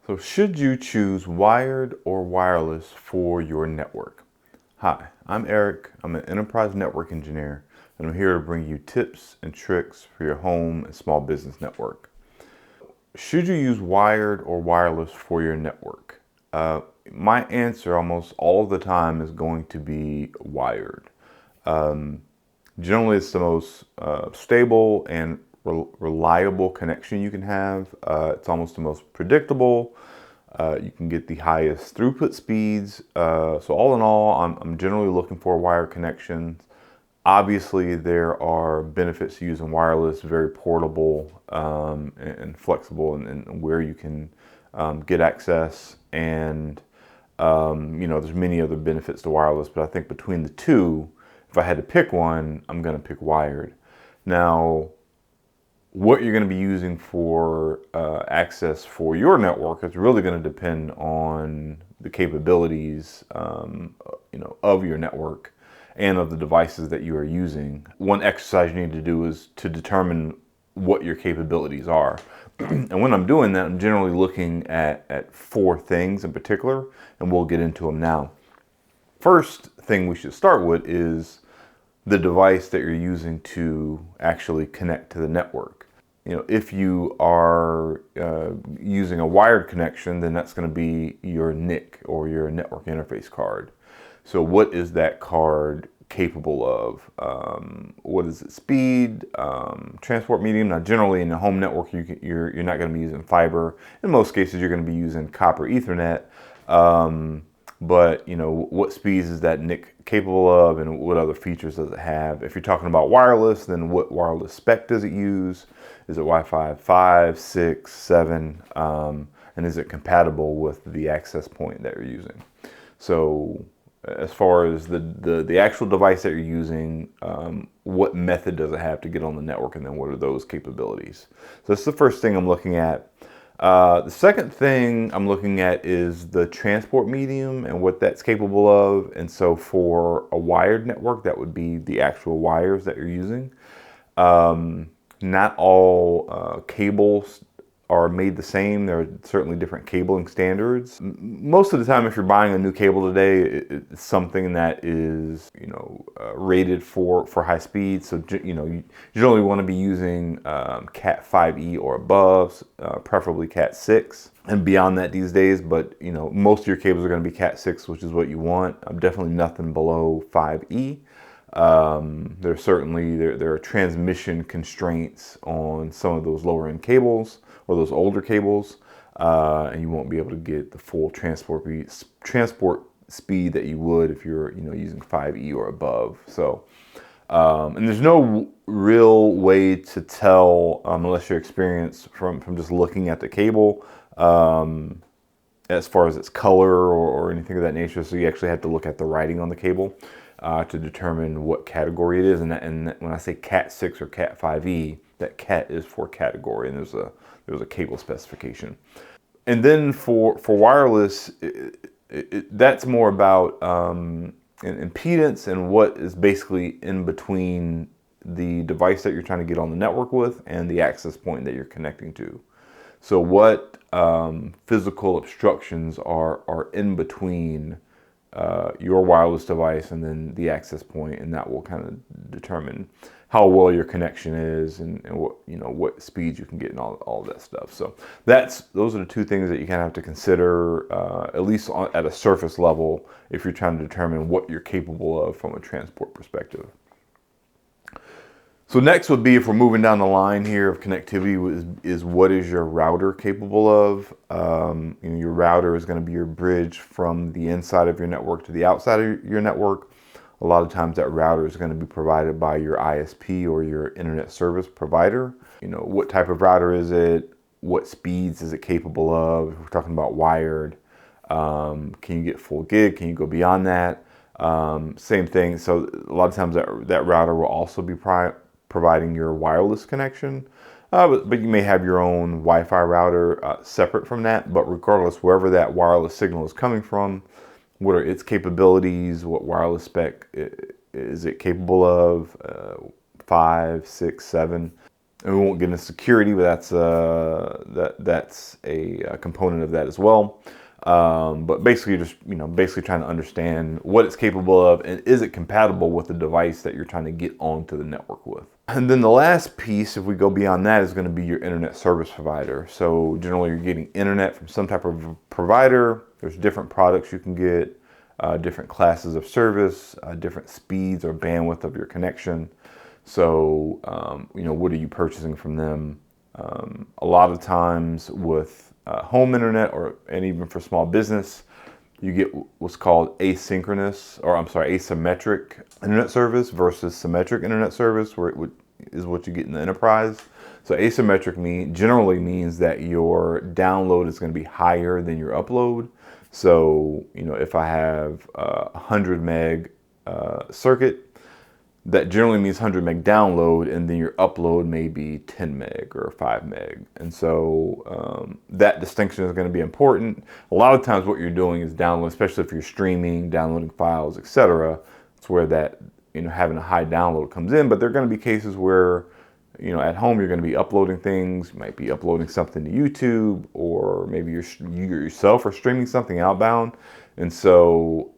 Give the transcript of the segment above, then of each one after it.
So should you choose wired or wireless for your network? Hi, I'm Eric. I'm an enterprise network engineer, and I'm here to bring you tips and tricks for your home and small business network. Should you use wired or wireless for your network? My answer almost all the time is going to be wired. Generally, it's the most stable and reliable connection you can have. It's almost the most predictable. You can get the highest throughput speeds. So all in all, I'm generally looking for wired connections. Obviously, there are benefits to using wireless, very portable and flexible, and where you can get access. And there's many other benefits to wireless, but I think between the two, if I had to pick one, I'm going to pick wired. Now, what you're going to be using for access for your network is really going to depend on the capabilities, of your network and of the devices that you are using. One exercise you need to do is to determine what your capabilities are. And when I'm doing that, I'm generally looking at four things in particular, and we'll get into them now. First thing we should start with is the device that you're using to actually connect to the network. If you are using a wired connection, then that's going to be your NIC or your network interface card. So what is that card capable of? What is its speed, transport medium? Now, generally in a home network, you're not going to be using fiber. In most cases, you're going to be using copper Ethernet. But what speeds is that NIC capable of, and what other features does it have? If you're talking about wireless, then what wireless spec does it use? Is it Wi-Fi 5, 6, 7? And is it compatible with the access point that you're using? So as far as the actual device that you're using, what method does it have to get on the network, and then what are those capabilities? So that's the first thing I'm looking at. The second thing I'm looking at is the transport medium and what that's capable of. And so for a wired network, that would be the actual wires that you're using. Not all cables are made the same. There are certainly different cabling standards. Most of the time, if you're buying a new cable today, it's something that is, rated for high speed. So, you generally want to be using Cat 5e or above, preferably Cat 6 and beyond that these days. But, most of your cables are going to be Cat 6, which is what you want. Definitely nothing below 5e. There are transmission constraints on some of those lower end cables or those older cables, and you won't be able to get the full transport speed that you would if you're using 5e or above. So and there's no real way to tell unless you're experienced from just looking at the cable as far as its color or anything of that nature. So you actually have to look at the writing on the cable to determine what category it is. And when I say Cat 6 or Cat 5e, that Cat is for category, and there's a cable specification. And then for wireless, that's more about an impedance and what is basically in between the device that you're trying to get on the network with and the access point that you're connecting to. So what physical obstructions are in between your wireless device and then the access point, and that will kind of determine how well your connection is and what speeds you can get and all of that stuff. So those are the two things that you kind of have to consider, at least at a surface level, if you're trying to determine what you're capable of from a transport perspective. So next would be, if we're moving down the line here of connectivity, is what is your router capable of? Your router is going to be your bridge from the inside of your network to the outside of your network. A lot of times that router is going to be provided by your ISP or your internet service provider. What type of router is it? What speeds is it capable of? If we're talking about wired, can you get full gig? Can you go beyond that? Same thing. So a lot of times that router will also be providing your wireless connection, but you may have your own Wi-Fi router separate from that. But regardless, wherever that wireless signal is coming from, what are its capabilities? What wireless spec is it capable of? 5, 6, 7. And we won't get into security, but that's a component of that as well. But basically, just basically trying to understand what it's capable of, and is it compatible with the device that you're trying to get onto the network with. And then the last piece, if we go beyond that, is going to be your internet service provider. So generally, you're getting internet from some type of provider. There's different products you can get, different classes of service, different speeds or bandwidth of your connection. So, what are you purchasing from them? A lot of times with home internet and even for small business, you get what's called asymmetric internet service versus symmetric internet service, where is what you get in the enterprise. So asymmetric generally means that your download is going to be higher than your upload. So, if I have a 100 meg circuit, that generally means 100 meg download, and then your upload may be 10 meg or 5 meg. And so that distinction is going to be important. A lot of times what you're doing is download, especially if you're streaming, downloading files, etc. It's where that, having a high download comes in. But there are going to be cases where, at home you're going to be uploading things. You might be uploading something to YouTube, or maybe you yourself are streaming something outbound. And so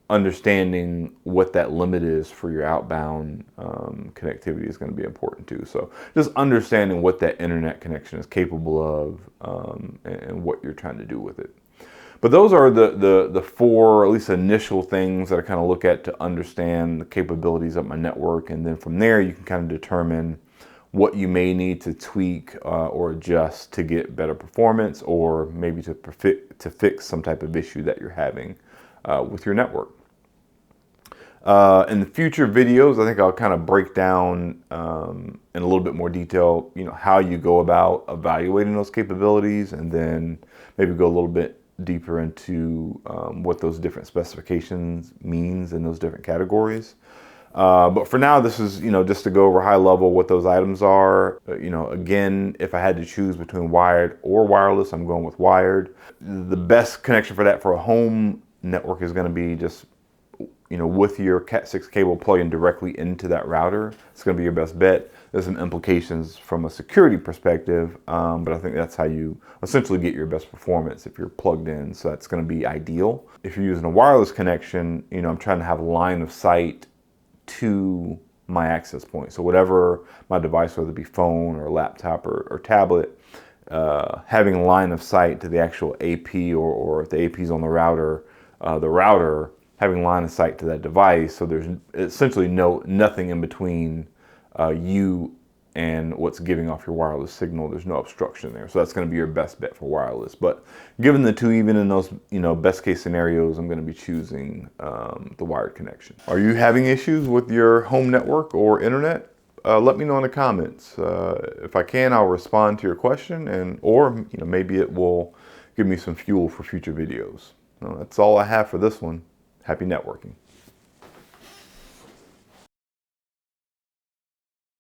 understanding what that limit is for your outbound connectivity is going to be important too. So just understanding what that internet connection is capable of and what you're trying to do with it. But those are the four, at least initial things that I kind of look at to understand the capabilities of my network. And then from there, you can kind of determine what you may need to tweak or adjust to get better performance, or maybe to fix some type of issue that you're having with your network. In the future videos, I think I'll kind of break down in a little bit more detail, how you go about evaluating those capabilities, and then maybe go a little bit deeper into what those different specifications means in those different categories. But for now, this is, just to go over high level what those items are. Again, if I had to choose between wired or wireless, I'm going with wired. The best connection for that for a home network is going to be just, with your Cat6 cable plugging directly into that router. It's going to be your best bet. There's some implications from a security perspective, but I think that's how you essentially get your best performance if you're plugged in. So that's going to be ideal. If you're using a wireless connection, I'm trying to have line of sight to my access point. So whatever my device, whether it be phone or laptop or tablet, having line of sight to the actual AP, or if the AP is on the router having line of sight to that device, so there's essentially nothing in between you and what's giving off your wireless signal. There's no obstruction there. So that's going to be your best bet for wireless. But given the two, even in those best case scenarios, I'm going to be choosing the wired connection. Are you having issues with your home network or internet? Let me know in the comments. If I can, I'll respond to your question, or maybe it will give me some fuel for future videos. That's all I have for this one. Happy networking.